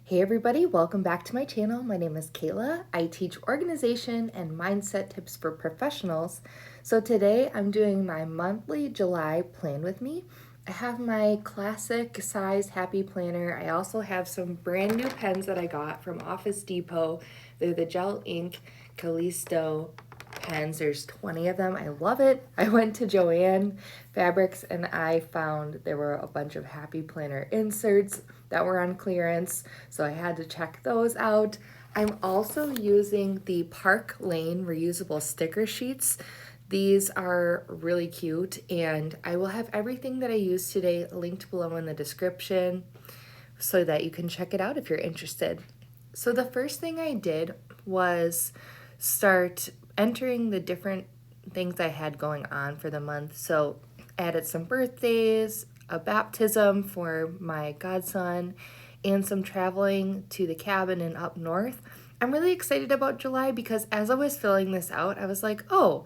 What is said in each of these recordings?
Hey everybody, welcome back to my channel. My name is Kayla. I teach organization and mindset tips for professionals. So today I'm doing my monthly July plan with me. I have my classic size happy planner. I also have some brand new pens that I got from Office Depot. They're the gel ink Callisto pens. There's 20 of them. I love it. I went to Joann Fabrics and I found there were a bunch of happy planner inserts that were on clearance, so I had to check those out. I'm also using the Park Lane reusable sticker sheets. These are really cute, and I will have everything that I used today linked below in the description so that you can check it out if you're interested. So the first thing I did was start entering the different things I had going on for the month. So added some birthdays, a baptism for my godson, and some traveling to the cabin and up north. I'm really excited about July because as I was filling this out, I was like, oh,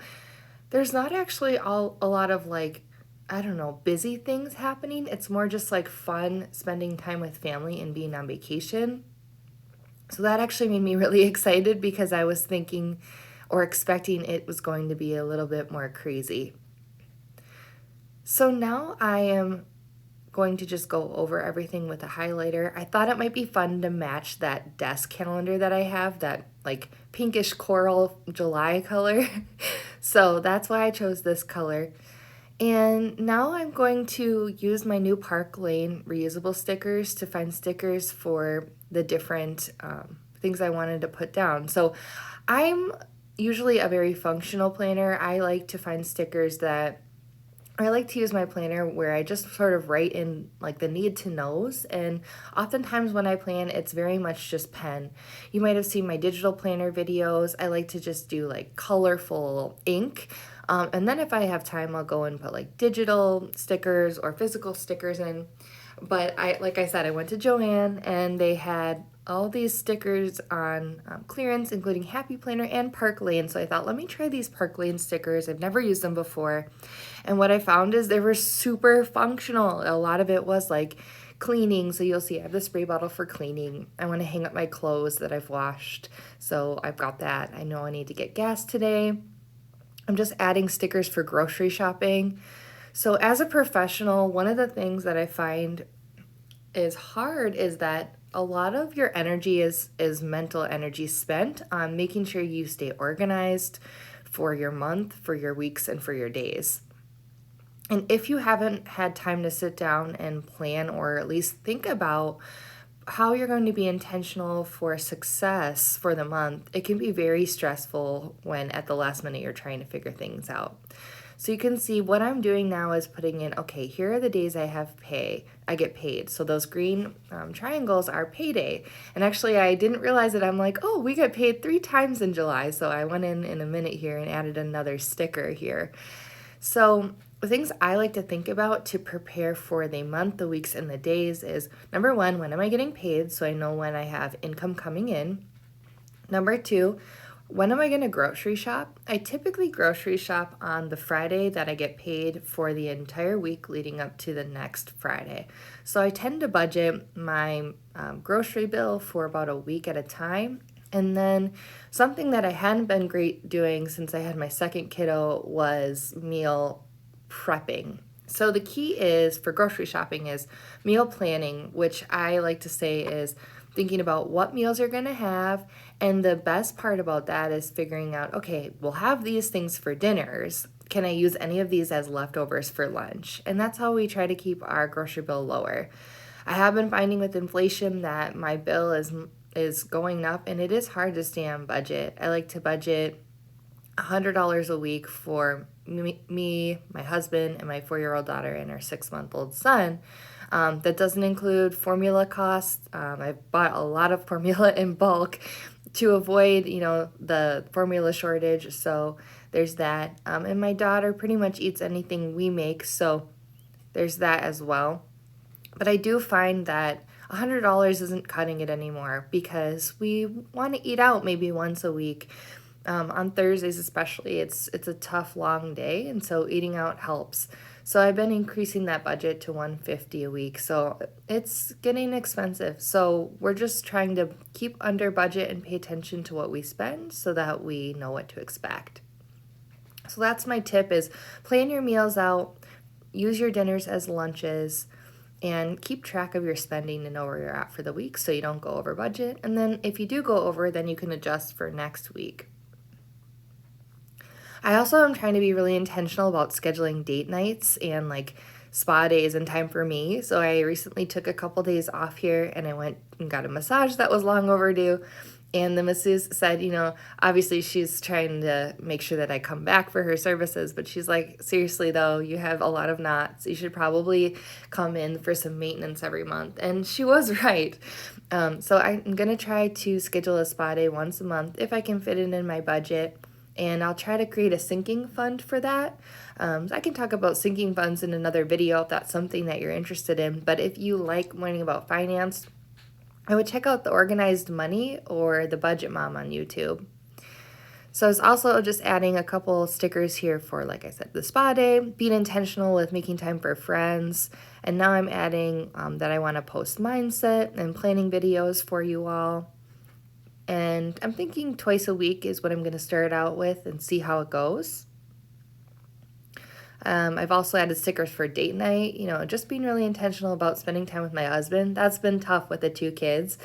there's not actually a lot of I don't know, busy things happening. It's more just like fun spending time with family and being on vacation. So that actually made me really excited because I was thinking or expecting it was going to be a little bit more crazy. So now I am going to just go over everything with a highlighter. I thought it might be fun to match that desk calendar that I have, that like pinkish coral July color. So that's why I chose this color. And now I'm going to use my new Park Lane reusable stickers to find stickers for the different things I wanted to put down. So I'm usually a very functional planner. I like to find stickers that I like to use my planner where I just sort of write in like the need to knows, and oftentimes when I plan it's very much just pen. You might have seen my digital planner videos. I like to just do like colorful ink, and then if I have time I'll go and put like digital stickers or physical stickers in. But like I said, I went to Joann and they had all these stickers on clearance, including Happy Planner and Park Lane. So I thought, let me try these Park Lane stickers. I've never used them before. And what I found is they were super functional. A lot of it was like cleaning. So you'll see I have the spray bottle for cleaning. I want to hang up my clothes that I've washed. So I've got that. I know I need to get gas today. I'm just adding stickers for grocery shopping. So as a professional, one of the things that I find is hard is that a lot of your energy is mental energy spent on making sure you stay organized for your month, for your weeks, and for your days. And if you haven't had time to sit down and plan or at least think about how you're going to be intentional for success for the month, it can be very stressful when at the last minute you're trying to figure things out. So you can see what I'm doing now is putting in, okay, here are the days I get paid. So those green triangles are payday. And actually I didn't realize it. I'm like, oh, we get paid 3 times in July. So I went in a minute here and added another sticker here. So the things I like to think about to prepare for the month, the weeks, and the days is, number one, when am I getting paid? So I know when I have income coming in. Number two, when am I going to grocery shop? I typically grocery shop on the Friday that I get paid for the entire week leading up to the next Friday. So I tend to budget my grocery bill for about a week at a time. And then something that I hadn't been great doing since I had my second kiddo was meal prepping. So the key is for grocery shopping is meal planning, which I like to say is thinking about what meals you're going to have. And the best part about that is figuring out, okay, we'll have these things for dinners. Can I use any of these as leftovers for lunch? And that's how we try to keep our grocery bill lower. I have been finding with inflation that my bill is going up, and it is hard to stay on budget. I like to budget $100 a week for me, my husband, and my 4-year-old daughter and our 6-month-old son. That doesn't include formula costs. I've bought a lot of formula in bulk to avoid, the formula shortage. So there's that. And my daughter pretty much eats anything we make. So there's that as well. But I do find that $100 isn't cutting it anymore because we want to eat out maybe once a week. On Thursdays especially, it's a tough, long day, and so eating out helps. So I've been increasing that budget to $150 a week. So it's getting expensive. So we're just trying to keep under budget and pay attention to what we spend so that we know what to expect. So that's my tip, is plan your meals out, use your dinners as lunches, and keep track of your spending to know where you're at for the week so you don't go over budget. And then if you do go over, then you can adjust for next week. I also am trying to be really intentional about scheduling date nights and like spa days and time for me. So I recently took a couple days off here and I went and got a massage that was long overdue. And the masseuse said, obviously she's trying to make sure that I come back for her services, but she's like, seriously though, you have a lot of knots. You should probably come in for some maintenance every month. And she was right. So I'm going to try to schedule a spa day once a month if I can fit it in my budget. And I'll try to create a sinking fund for that. I can talk about sinking funds in another video if that's something that you're interested in. But if you like learning about finance, I would check out the Organized Money or the Budget Mom on YouTube. So I was also just adding a couple stickers here for, like I said, the spa day, being intentional with making time for friends. And now I'm adding that I want to post mindset and planning videos for you all. And I'm thinking twice a week is what I'm going to start out with and see how it goes. I've also added stickers for date night, just being really intentional about spending time with my husband. That's been tough with the 2 kids.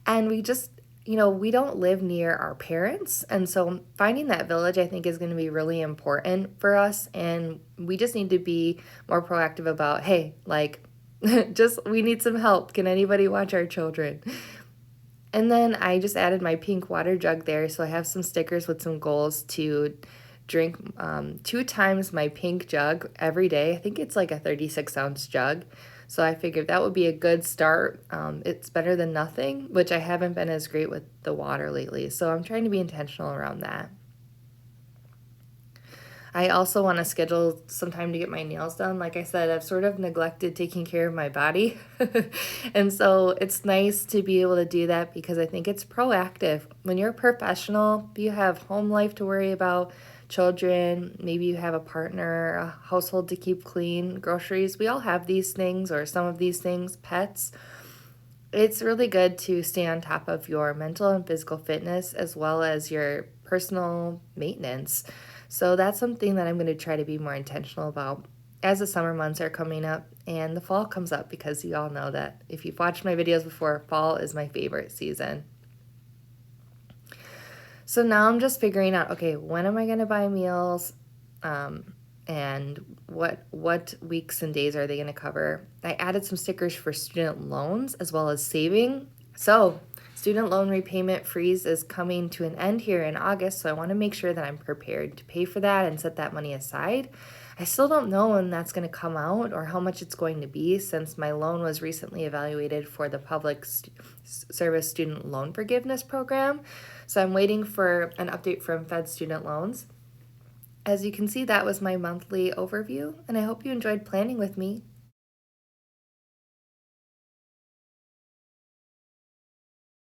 And we just, we don't live near our parents. And so finding that village, I think, is going to be really important for us. And we just need to be more proactive about, hey, like, we need some help. Can anybody watch our children? And then I just added my pink water jug there. So I have some stickers with some goals to drink 2 times my pink jug every day. I think it's like a 36-ounce jug. So I figured that would be a good start. It's better than nothing, which I haven't been as great with the water lately. So I'm trying to be intentional around that. I also want to schedule some time to get my nails done. Like I said, I've sort of neglected taking care of my body. And so it's nice to be able to do that because I think it's proactive. When you're a professional, you have home life to worry about, children, maybe you have a partner, a household to keep clean, groceries. We all have these things or some of these things, pets. It's really good to stay on top of your mental and physical fitness as well as your personal maintenance. So that's something that I'm going to try to be more intentional about as the summer months are coming up and the fall comes up, because you all know that if you've watched my videos before, fall is my favorite season. So now I'm just figuring out, okay, when am I going to buy meals? And what weeks and days are they going to cover? I added some stickers for student loans as well as saving. So student loan repayment freeze is coming to an end here in August, so I want to make sure that I'm prepared to pay for that and set that money aside. I still don't know when that's going to come out or how much it's going to be, since my loan was recently evaluated for the Public Service Student Loan Forgiveness Program. So I'm waiting for an update from Fed Student Loans. As you can see, that was my monthly overview, and I hope you enjoyed planning with me.